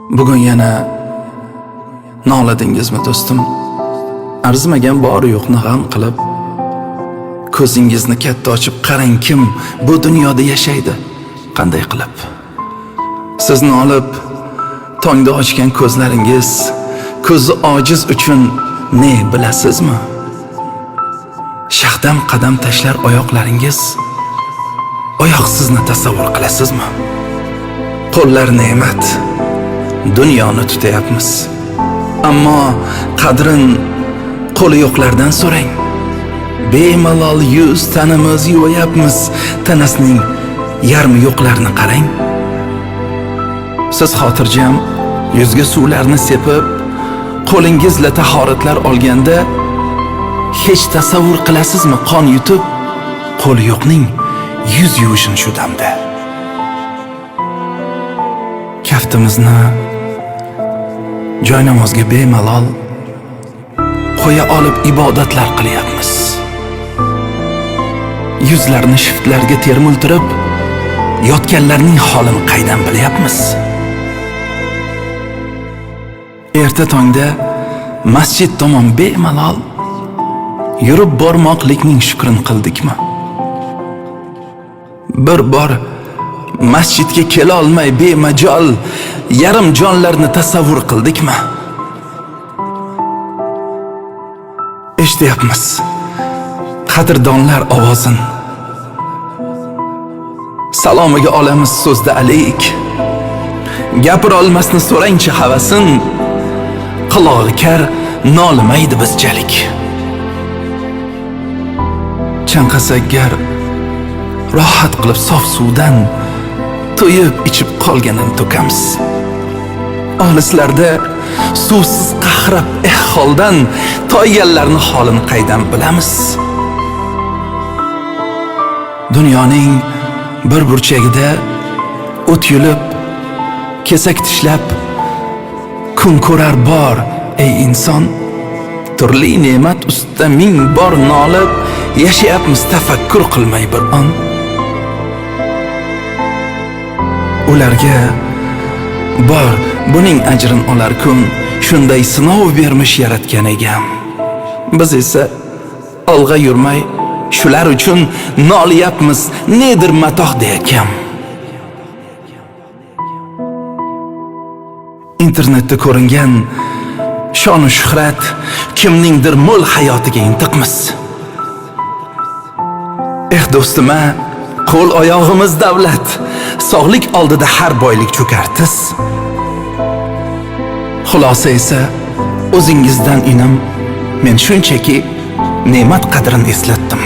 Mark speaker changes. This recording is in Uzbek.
Speaker 1: Bugun yana noladingizmi do'stim? Arzimagan bori yo'qni g'am qilib, ko'zingizni katta ochib qarang, kim bu dunyoda yashaydi, qanday qilib. Sizni olib tongda ochgan ko'zlaringiz, ko'zi ojiz uchun ne bilasizmi? Shaxdam qadam tashlar oyoqlaringiz, oyoqsizni tasavvur qilasizmi? Qo'llar ne'mat, dunyoni tutayapmiz. Ammo qadrin qo'li yo'qlardan so'rang. Bemalol yuz tanimiz yuvayapmiz, tanasining yarmi yo'qlarni qarang. Siz xotirjam yuzga suvlarni sepib, qo'lingizla tahoratlar olganda hech tasavvur qilasizmi qon yutib, qo'li yo'qning yuz yuvishini shu damda? Kaftimizni joynamozga bemalol qo'ya olib ibodatlar qilyapmiz. Yuzlarni shiftlarga termultirib, yotganlarning holini qaydan bilyapmiz? Erta tongda masjid tomon bemalol yurib bormoqlikning shukrini qildikmi? Bir bor masjidga kela olmay bemajol yarim jonlarni tasavvur qildikmi? Eshityapmiz qadrdonlar ovozin. Salomiga olamiz so'zda alayk. Gapira olmasni so'rangchi havasin. Qulog'i kar nolimaydi bizchalik. Chanqasak gar rohat qilib sof suvdan to'yib ichib qolganin to'kamiz. Olislarda suvsiz qahrab holdan toyganlarni holini qaydan bilamiz? Dunyoning bir burchagida o't yulib, kesak tishlab kun ko'rar bor ey inson. Turli ne'mat ustida ming bor nolib yashayapmiz tafakkur qilmay bir on. Ularga bor buning ajrin olar kun, shunday sinov bermish yaratgan egam. Biz esa olg'a yurmay shular uchun nolyapmiz, nedir matoh deyakam. Internetda ko'ringan shon-u shuhrat kimningdir mo'l hayotiga intiqmiz. Do'stim-a, qo'l oyog'imiz davlat, sog'lik oldida har boylik cho'kar tiz. Xulosa esa o'zingizdan inim, men shunchaki ne'mat qadrini eslatdim.